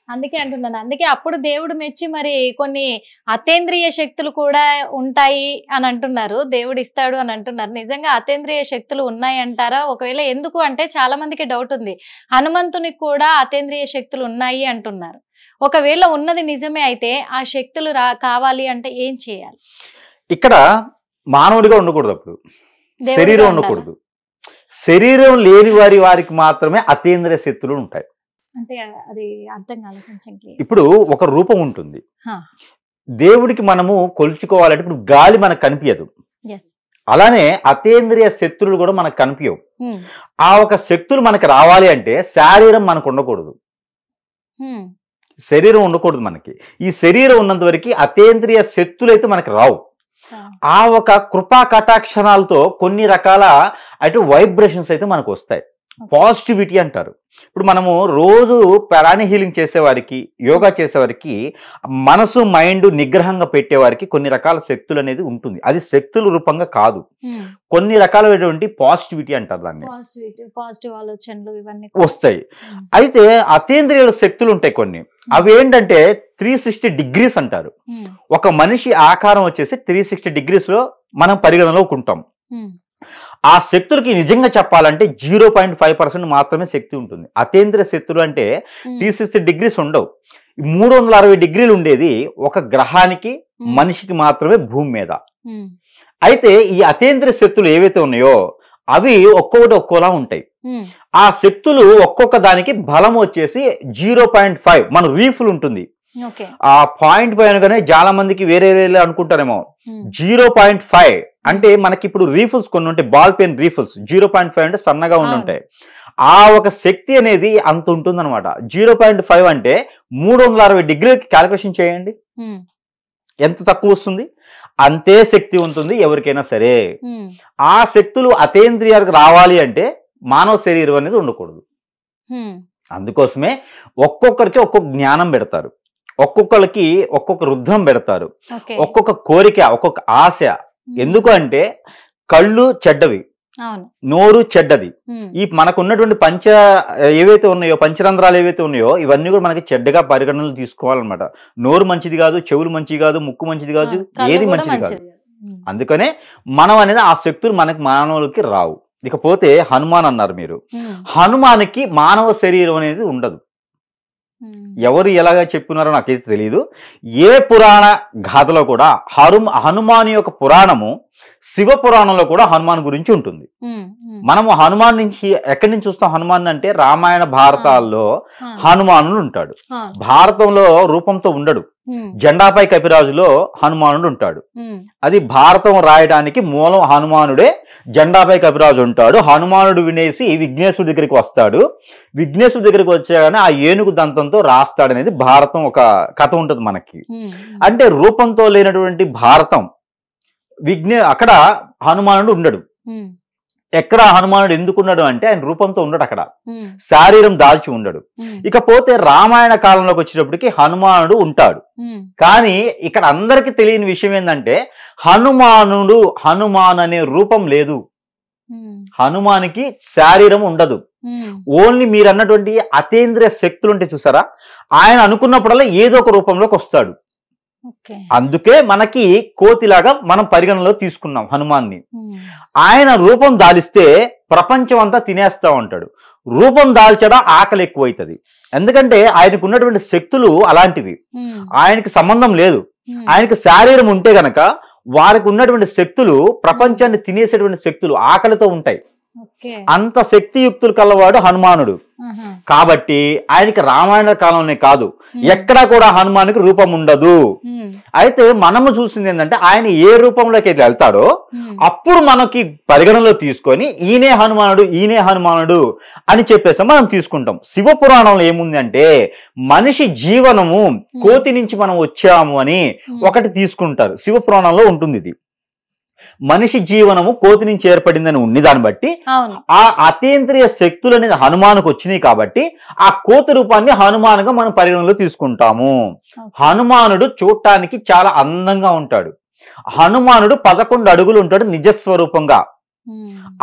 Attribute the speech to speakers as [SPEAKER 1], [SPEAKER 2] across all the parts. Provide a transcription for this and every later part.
[SPEAKER 1] అందుకే అంటున్నాను. అందుకే అప్పుడు దేవుడు మెచ్చి మరి కొన్ని అతేంద్రియ శక్తులు కూడా ఉంటాయి అని అంటున్నారు. దేవుడు ఇస్తాడు అని అంటున్నారు. నిజంగా అతేంద్రియ శక్తులు ఉన్నాయి అంటారా? ఒకవేళ ఎందుకు అంటే చాలా మందికి డౌట్ ఉంది. హనుమంతునికి కూడా అతేంద్రియ శక్తులు ఉన్నాయి అంటున్నారు. ఒకవేళ ఉన్నది నిజమే అయితే ఆ శక్తులు కావాలి అంటే ఏం చేయాలి?
[SPEAKER 2] ఇక్కడ మానవుడిగా ఉండకూడదు, అప్పుడు శరీరం ఉండకూడదు. శరీరం లేని వారికి మాత్రమే అతీంద్రియ శక్తులు ఉంటాయి.
[SPEAKER 1] అంటే అది అర్థం కాదు కొంచెం.
[SPEAKER 2] ఇప్పుడు ఒక రూపం ఉంటుంది, దేవుడికి మనము కొలుచుకోవాలంటే ఇప్పుడు గాలి మనకు కనిపించదు, అలానే అతీంద్రియ శక్తులు కూడా మనకు కనిపించవు. ఆ ఒక శక్తులు మనకు రావాలి అంటే శరీరం మనకు ఉండకూడదు, శరీరం ఉండకూడదు. మనకి ఈ శరీరం ఉన్నంత వరకు అతీంద్రియ శక్తులు అయితే మనకు రావు. ఆ ఒక కృపా కటాక్షణాలతో కొన్ని రకాల అటు వైబ్రేషన్స్ అయితే మనకు వస్తాయి. పాజిటివిటీ అంటారు. ఇప్పుడు మనము రోజు ప్రాణి హీలింగ్ చేసేవారికి, యోగా చేసేవారికి, మనసు మైండ్ నిగ్రహంగా పెట్టేవారికి కొన్ని రకాల శక్తులు అనేది ఉంటుంది. అది శక్తుల రూపంగా కాదు, కొన్ని రకాలైనటువంటి పాజిటివిటీ అంటారు దాన్ని,
[SPEAKER 1] పాజిటివ్ ఆలోచనలు ఇవన్నీ
[SPEAKER 2] వస్తాయి. అయితే అతీంద్రియ శక్తులు ఉంటాయి కొన్ని. అవి ఏంటంటే 360 degrees అంటారు. ఒక మనిషి ఆకారం వచ్చేసి 360 degrees లో మనం పరిగణలోకి ఉంటాం. ఆ శక్తులకి నిజంగా చెప్పాలంటే 0.5% మాత్రమే శక్తి ఉంటుంది. అతీంద్రియ శక్తులు అంటే 360 degrees ఉండవు. 360 degrees ఉండేది ఒక గ్రహానికి, మనిషికి మాత్రమే భూమి మీద. అయితే ఈ అతీంద్రియ శక్తులు ఏవైతే ఉన్నాయో అవి ఒక్కొక్కటి ఒక్కోలా ఉంటాయి. ఆ శక్తులు ఒక్కొక్క దానికి బలం వచ్చేసి 0.5. మన రీఫుల్ ఉంటుంది, ఆ పాయింట్ పైనగానే చాలా మందికి వేరే వేరే అనుకుంటారేమో. 0.5 అంటే మనకి ఇప్పుడు రీఫుల్స్ కొన్ని ఉంటాయి, బాల్ పెన్ రీఫుల్స్ 0.5 అంటే సన్నగా ఉంటాయి. ఆ ఒక శక్తి అనేది అంత ఉంటుంది అనమాట. 0.5 అంటే 360 degrees క్యాలిక్యులేషన్ చేయండి, ఎంత తక్కువ వస్తుంది. అంతే శక్తి ఉంటుంది ఎవరికైనా సరే. ఆ శక్తులు అతీంద్రియాలకు రావాలి అంటే మానవ శరీరం అనేది ఉండకూడదు. అందుకోసమే ఒక్కొక్కరికి ఒక్కొక్క జ్ఞానం పెడతారు, ఒక్కొక్కరికి ఒక్కొక్క రుద్రం పెడతారు, ఒక్కొక్క కోరిక, ఒక్కొక్క ఆశ. ఎందుకు అంటే కళ్ళు చెడ్డవి, నోరు చెడ్డది. ఈ మనకు ఉన్నటువంటి ఏవైతే ఉన్నాయో, పంచరంధ్రాలు ఏవైతే ఉన్నాయో ఇవన్నీ కూడా మనకి చెడ్డగా పరిగణనలు తీసుకోవాలన్నమాట. నోరు మంచిది కాదు, చెవులు మంచిది కాదు, ముక్కు మంచిది కాదు, ఏది మంచిది కాదు. అందుకనే మనం అనేది ఆ శక్తులు మనకి మానవులకి రావు. ఇకపోతే హనుమాన్ అన్నారు మీరు. హనుమానికి మానవ శరీరం అనేది ఉండదు. ఎవరు ఎలాగా చెప్పున్నారో నాకైతే తెలియదు. ఏ పురాణ గాథలో కూడా హనుమాన్ యొక్క పురాణము శివ పురాణంలో కూడా హనుమాన్ గురించి ఉంటుంది. మనము హనుమాన్ నుంచి ఎక్కడి నుంచి చూస్తాం? హనుమాన్ అంటే రామాయణ భారతాల్లో హనుమానుడు ఉంటాడు, భారతంలో రూపంతో ఉండడు. జెండాపై కపిరాజులో హనుమానుడు ఉంటాడు. అది భారతం రాయడానికి మూలం హనుమానుడే. జెండాపై కపిరాజు ఉంటాడు. హనుమానుడు వినేసి విఘ్నేశ్వరుడి దగ్గరికి వస్తాడు. విఘ్నేశ్వరుడి దగ్గరికి వచ్చాగానే ఆ ఏనుగు దంతంతో రాస్తాడు అనేది భారతం ఒక కథ ఉంటుంది మనకి. అంటే రూపంతో లేనటువంటి భారతం అక్కడ హనుమానుడు ఉండడు. ఎక్కడ హనుమానుడు ఎందుకున్నాడు అంటే ఆయన రూపంతో ఉండడు, అక్కడ శారీరం దాల్చి ఉండడు. ఇకపోతే రామాయణ కాలంలోకి వచ్చేటప్పటికి హనుమానుడు ఉంటాడు. కానీ ఇక్కడ అందరికి తెలియని విషయం ఏంటంటే హనుమాన్ అనే రూపం లేదు, హనుమానికి శారీరం ఉండదు. ఓన్లీ మీరు అన్నటువంటి అతీంద్రియ శక్తులు ఉంటే చూసారా, ఆయన అనుకున్నప్పుడల్లా ఏదో ఒక రూపంలోకి వస్తాడు. అందుకే మనకి కోతిలాగా మనం పరిగణలో తీసుకున్నాం హనుమాన్ని. ఆయన రూపం దాలిస్తే ప్రపంచం అంతా తినేస్తా ఉంటాడు. రూపం దాల్చడం ఆకలి ఎక్కువైతుంది. ఎందుకంటే ఆయనకు ఉన్నటువంటి శక్తులు అలాంటివి. ఆయనకి సంబంధం లేదు. ఆయనకి శారీరం ఉంటే గనక వారికి ఉన్నటువంటి శక్తులు ప్రపంచాన్ని తినేసేటువంటి శక్తులు ఆకలితో ఉంటాయి. అంత శక్తియుక్తులు కలవాడు హనుమానుడు. కాబట్టి ఆయనకి రామాయణ కాలంలోనే కాదు ఎక్కడా కూడా హనుమానికి రూపం ఉండదు. అయితే మనము చూసింది ఏంటంటే ఆయన ఏ రూపంలోకి అయితే వెళ్తాడో అప్పుడు మనకి పరిగణలో తీసుకొని ఈయనే హనుమానుడు అని చెప్పేసి మనం తీసుకుంటాం. శివ పురాణంలో ఏముంది అంటే మనిషి జీవనము కోతి నుంచి మనం వచ్చాము అని ఒకటి తీసుకుంటారు. శివ పురాణంలో ఉంటుంది ఇది. మనిషి జీవనము కోతి నుంచి ఏర్పడిందని ఉంది. దాన్ని బట్టి ఆ అతీంద్రియ శక్తులు అనేది హనుమానుకు వచ్చినాయి కాబట్టి ఆ కోతి రూపాన్ని హనుమానుగా మనం పరిగణలో తీసుకుంటాము. హనుమానుడు చూడటానికి చాలా అందంగా ఉంటాడు. హనుమానుడు 11 అడుగులు ఉంటాడు నిజస్వరూపంగా.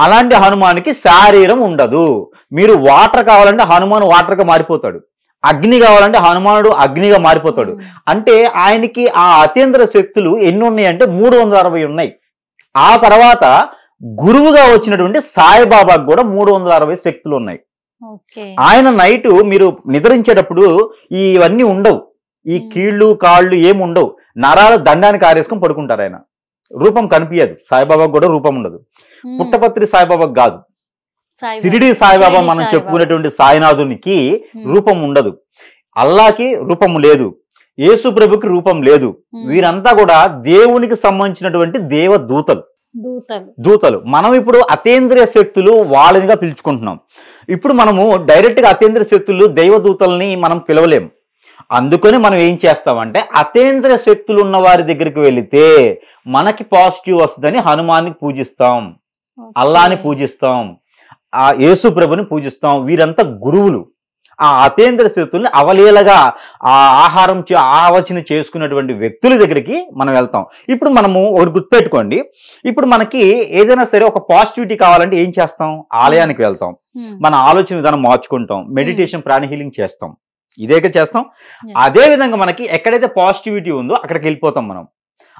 [SPEAKER 2] అలాంటి హనుమానికి శారీరం ఉండదు. మీరు వాటర్ కావాలంటే హనుమాన్ వాటర్గా మారిపోతాడు. అగ్ని కావాలంటే హనుమానుడు అగ్నిగా మారిపోతాడు. అంటే ఆయనకి ఆ అతీంద్ర శక్తులు ఎన్ని ఉన్నాయంటే 360 ఉన్నాయి. ఆ తర్వాత గురువుగా వచ్చినటువంటి సాయిబాబాకు కూడా 360 శక్తులు ఉన్నాయి. ఆయన నైట్ మీరు నిద్రించేటప్పుడు ఇవన్నీ ఉండవు, ఈ కీళ్ళు కాళ్ళు ఏమి ఉండవు, నరాలు దండానికి ఆరేసుకొని పడుకుంటారు. ఆయన రూపం కనిపించదు, సాయిబాబాకు కూడా రూపం ఉండదు. పుట్టపత్రి సాయిబాబాకు కాదు, షిరిడి సాయిబాబా మనం చెప్పుకునేటువంటి సాయినాథునికి రూపం ఉండదు, అల్లాకి రూపం లేదు, యేసు ప్రభుకి రూపం లేదు. వీరంతా కూడా దేవునికి సంబంధించినటువంటి దూతలు. మనం ఇప్పుడు అతీంద్రియ శక్తులు వాళ్ళనిగా పిలుచుకుంటున్నాం. ఇప్పుడు మనము డైరెక్ట్ గా అతీంద్రియ శక్తులు దైవదూతల్ని మనం పిలవలేము. అందుకని మనం ఏం చేస్తామంటే అతీంద్రియ శక్తులు ఉన్న వారి దగ్గరికి వెళితే మనకి పాజిటివ్ వస్తుందని హనుమాన్ని పూజిస్తాం, అల్లాని పూజిస్తాం, ఆ యేసు ప్రభుని పూజిస్తాం. వీరంతా గురువులు. ఆ అతీంద్రియ శక్తుల్ని అవలీలగా ఆ ఆవచన చేసుకున్నటువంటి వ్యక్తుల దగ్గరికి మనం వెళ్తాం. ఇప్పుడు మనము ఒకటి గుర్తుపెట్టుకోండి, ఇప్పుడు మనకి ఏదైనా సరే ఒక పాజిటివిటీ కావాలంటే ఏం చేస్తాం? ఆలయానికి వెళ్తాం, మన ఆలోచన విధానం మార్చుకుంటాం, మెడిటేషన్, ప్రాణ హీలింగ్ చేస్తాం, ఇదే చేస్తాం. అదే విధంగా మనకి ఎక్కడైతే పాజిటివిటీ ఉందో అక్కడికి వెళ్ళిపోతాం మనం.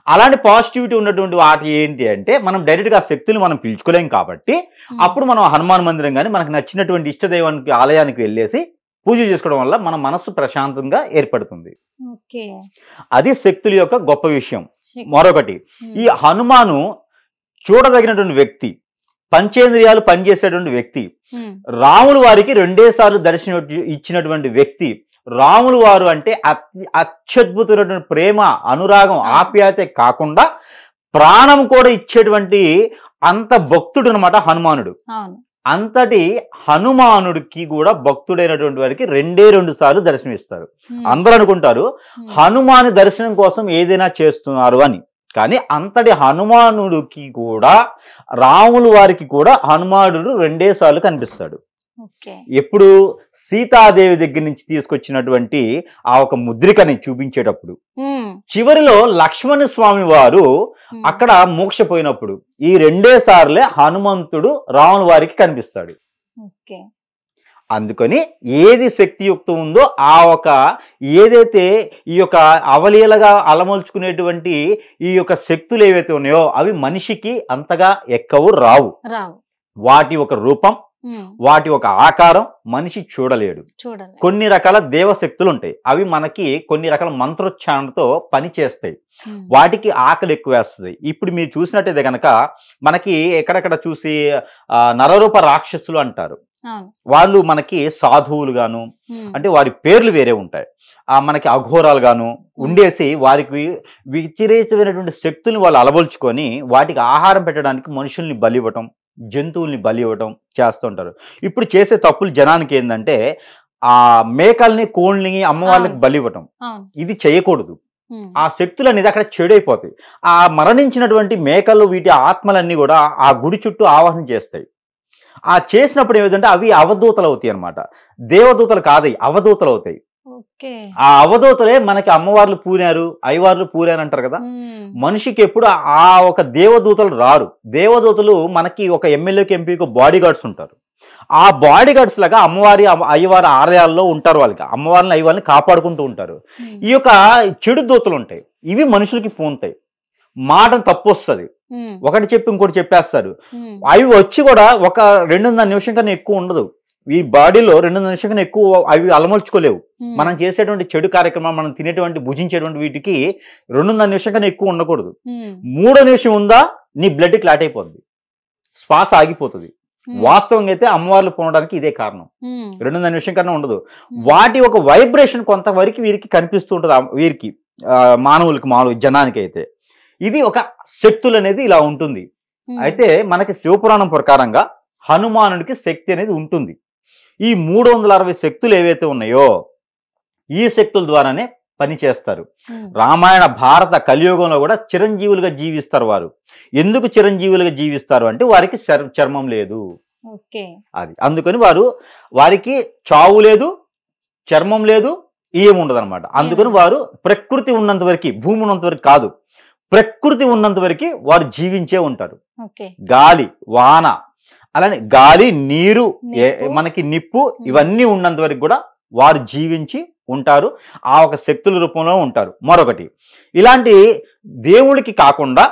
[SPEAKER 2] అలాంటి పాజిటివిటీ ఉన్నటువంటి వాటి ఏంటి అంటే మనం డైరెక్ట్ గా శక్తులు మనం పిలుచుకోలేం కాబట్టి అప్పుడు మనం హనుమాన్ మందిరం కానీ మనకు నచ్చినటువంటి ఇష్టదైవానికి ఆలయానికి వెళ్ళేసి పూజ చేసుకోవడం వల్ల మన మనస్సు ప్రశాంతంగా ఏర్పడుతుంది. అది శక్తుల యొక్క గొప్ప విషయం. మరొకటి, ఈ హనుమాను చూడదగినటువంటి వ్యక్తి, పంచేంద్రియాలు పనిచేసేటువంటి వ్యక్తి, రాములు వారికి 2 సార్లు దర్శనం ఇచ్చినటువంటి వ్యక్తి. రాములు వారు అంటే అత్యద్భుతమైనటువంటి ప్రేమ, అనురాగం, ఆప్యాయత కాకుండా ప్రాణం కూడా ఇచ్చేటువంటి అంత భక్తుడు అనమాట హనుమానుడు. అంతటి హనుమానుడికి కూడా భక్తుడైనటువంటి వారికి 2 సార్లు దర్శనం ఇస్తారు. అందరూ అనుకుంటారు హనుమాని దర్శనం కోసం ఏదైనా చేస్తున్నారు అని, కానీ అంతటి హనుమానుడికి కూడా రాములు వారికి కూడా హనుమానుడు 2 సార్లు కనిపిస్తాడు. ఎప్పుడు? సీతాదేవి దగ్గర నుంచి తీసుకొచ్చినటువంటి ఆ ఒక ముద్రికని చూపించేటప్పుడు, చివరిలో లక్ష్మణ స్వామి వారు అక్కడ మోక్షపోయినప్పుడు ఈ 2 సార్లే హనుమంతుడు రాముల వారికి కనిపిస్తాడు. అందుకని ఏది శక్తియుక్తం ఉందో ఆ ఒక ఏదైతే ఈ యొక్క అవలీలగా అలమల్చుకునేటువంటి ఈ యొక్క శక్తులు ఏవైతే ఉన్నాయో అవి మనిషికి అంతగా ఎక్కవు, రావు. వాటి ఒక రూపం, వాటి ఒక ఆకారం మనిషి చూడలేడు. కొన్ని రకాల దేవశక్తులు ఉంటాయి, అవి మనకి కొన్ని రకాల మంత్రోచ్చారణతో పని చేస్తాయి, వాటికి ఆకలి ఎక్కువ వేస్తుంది. ఇప్పుడు మీరు చూసినట్టయితే కనుక మనకి ఎక్కడెక్కడ చూసి నరరూప రాక్షసులు అంటారు. వాళ్ళు మనకి సాధువులు గాను, అంటే వారి పేర్లు వేరే ఉంటాయి, మనకి అఘోరాలు గాను ఉండేసి వారికి వ్యతిరేకమైనటువంటి శక్తుల్ని వాళ్ళు అలవల్చుకొని వాటికి ఆహారం పెట్టడానికి మనుషుల్ని బలి ఇవ్వటం, జంతువుల్ని బలి ఇవ్వటం చేస్తుంటారు. ఇప్పుడు చేసే తప్పులు జనానికి ఏంటంటే ఆ మేకల్ని, కోళ్ళని అమ్మవాళ్ళకి బలి ఇవ్వటం, ఇది చేయకూడదు. ఆ శక్తులు అనేది అక్కడ చెడైపోతాయి. ఆ మరణించినటువంటి మేకలు, వీటి ఆత్మలన్నీ కూడా ఆ గుడి చుట్టూ ఆవాహన చేస్తాయి. ఆ చేసినప్పుడు ఏమిటంటే అవి అవధూతలు అవుతాయి అనమాట, దేవదూతలు కాదు, అవధూతలు అవుతాయి. ఆ అవధూతలే మనకి అమ్మవార్లు పూనారు, అయ్యవార్లు పూనారు అంటారు కదా. మనిషికి ఎప్పుడు ఆ ఒక దేవదూతలు రారు. దేవదూతలు మనకి ఒక ఎమ్మెల్యేకి, ఎంపీకి బాడీ గార్డ్స్ ఉంటారు. ఆ బాడీ గార్డ్స్ లాగా అమ్మవారి అయ్యవారి ఆలయాల్లో ఉంటారు. వాళ్ళకి అమ్మవారిని అయ్యవారిని కాపాడుకుంటూ ఉంటారు. ఈ యొక్క చెడు దూతలు ఉంటాయి, ఇవి మనుషులకి పూనుతాయి, మాట తప్పు వస్తుంది, ఒకటి చెప్పి ఇంకోటి చెప్పేస్తారు. అవి వచ్చి కూడా ఒక 2.5 నిమిషం కన్నా ఎక్కువ ఉండదు. ఈ బాడీలో 2.5 నిమిషం కన్నా ఎక్కువ అవి అలమల్చుకోలేవు. మనం చేసేటువంటి చెడు కార్యక్రమం, మనం తినేటువంటి భుజించేటువంటి వీటికి 2.5 నిమిషం కన్నా ఎక్కువ ఉండకూడదు. 3వ నిమిషం ఉందా నీ బ్లడ్ క్లాట్ అయిపోద్ది, శ్వాస ఆగిపోతుంది. వాస్తవంగా అయితే అమ్మవార్లు పోవడానికి ఇదే కారణం. 2.5 నిమిషం కన్నా ఉండదు. వాటి ఒక వైబ్రేషన్ కొంతవరకు వీరికి కనిపిస్తూ ఉంటుంది, వీరికి మానవులకి, జనానికి అయితే ఇది ఒక శక్తులు అనేది ఇలా ఉంటుంది. అయితే మనకి శివపురాణం ప్రకారంగా హనుమానుడికి శక్తి అనేది ఉంటుంది. ఈ 360 శక్తులు ఏవైతే ఉన్నాయో ఈ శక్తుల ద్వారానే పని చేస్తారు. రామాయణ, భారత, కలియుగంలో కూడా చిరంజీవులుగా జీవిస్తారు వారు. ఎందుకు చిరంజీవులుగా జీవిస్తారు అంటే వారికి చర్మం లేదు, అది అందుకని వారికి చావు లేదు, చర్మం లేదు, ఏముండదు అనమాట. అందుకని వారు ప్రకృతి ఉన్నంత వరకు, భూమి ఉన్నంత వరకు కాదు, ప్రకృతి ఉన్నంత వరకు వారు జీవించే ఉంటారు. గాలి, వాన, అలానే గాలి, నీరు, మనకి నిప్పు, ఇవన్నీ ఉన్నంత వరకు కూడా వారు జీవించి ఉంటారు, ఆ ఒక శక్తుల రూపంలో ఉంటారు. మరొకటి, ఇలాంటి దేవుడికి కాకుండా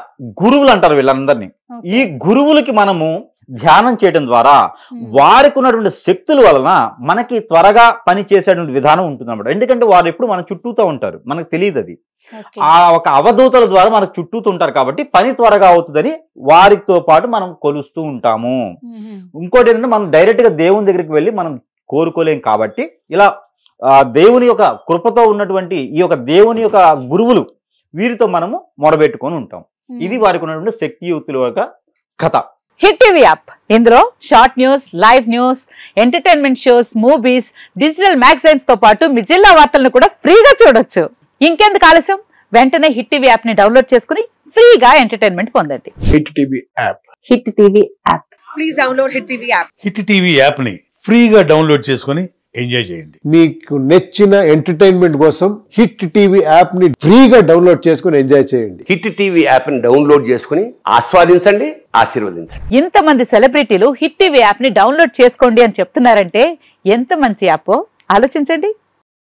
[SPEAKER 2] గురువులు అంటారు వీళ్ళందరినీ. ఈ గురువులకి మనము ధ్యానం చేయడం ద్వారా వారికి ఉన్నటువంటి శక్తుల వలన మనకి త్వరగా పని చేసేటువంటి విధానం ఉంటుంది అన్నమాట. ఎందుకంటే వారు ఎప్పుడు మన చుట్టూతో ఉంటారు, మనకు తెలియదు అది. ఆ ఒక అవధూతల ద్వారా మనకు చుట్టూతో ఉంటారు కాబట్టి పని త్వరగా అవుతుందని వారితో పాటు మనం కొలుస్తూ ఉంటాము. ఇంకోటి ఏంటంటే, మనం డైరెక్ట్ గా దేవుని దగ్గరికి వెళ్ళి మనం కోరుకోలేం కాబట్టి ఇలా దేవుని యొక్క కృపతో ఉన్నటువంటి ఈ యొక్క దేవుని యొక్క గురువులు వీరితో మనము మొరబెట్టుకొని ఉంటాం. ఇది వారికి ఉన్నటువంటి శక్తియుక్తుల యొక్క కథ.
[SPEAKER 3] హిట్ టీవీ యాప్, ఇందులో short news, live news, entertainment shows, movies, digital magazines తో పాటు మీ జిల్లా వార్తలను కూడా ఫ్రీగా చూడొచ్చు. ఇంకెందుకు ఆలస్యం, వెంటనే హిట్ టీవీ యాప్ ని డౌన్లోడ్ చేసుకుని ఫ్రీగా ఎంటర్టైన్మెంట్ పొందండి.
[SPEAKER 4] Hit TV app.
[SPEAKER 3] Hit TV app.
[SPEAKER 5] Please download hit TV app.
[SPEAKER 4] Hit TV app ని ఫ్రీగా డౌన్లోడ్ చేసుకుని ఎంజాయ్ చేయండి.
[SPEAKER 6] మీకు నచ్చిన ఎంటర్టైన్మెంట్ కోసం హిట్ టీవీ యాప్ ని ఫ్రీగా డౌన్లోడ్ చేసుకుని ఎంజాయ్ చేయండి.
[SPEAKER 7] హిట్ టీవీ యాప్ ని డౌన్లోడ్ చేసుకుని ఆస్వాదించండి, ఆశీర్వదించండి.
[SPEAKER 3] ఇంతమంది సెలబ్రిటీలు హిట్ టీవీ యాప్ ని డౌన్లోడ్ చేసుకోండి అని చెప్తున్నారంటే ఎంత మంచి యాప్ ఆలోచించండి.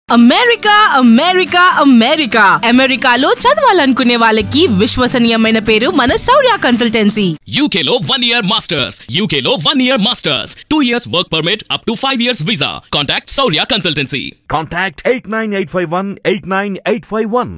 [SPEAKER 5] అమెరికా అమెరికా అమెరికా అమెరికాలో చదవాలనుకునే వాళ్ళకి విశ్వసనీయమైన పేరు మన శౌర్య కన్సల్టెన్సీ.
[SPEAKER 8] UK లో 1 year masters, UK లో 1 year masters, 2 years work permit up to 5 years visa. Contact Saurya Consultancy.
[SPEAKER 9] Contact 89851 89851.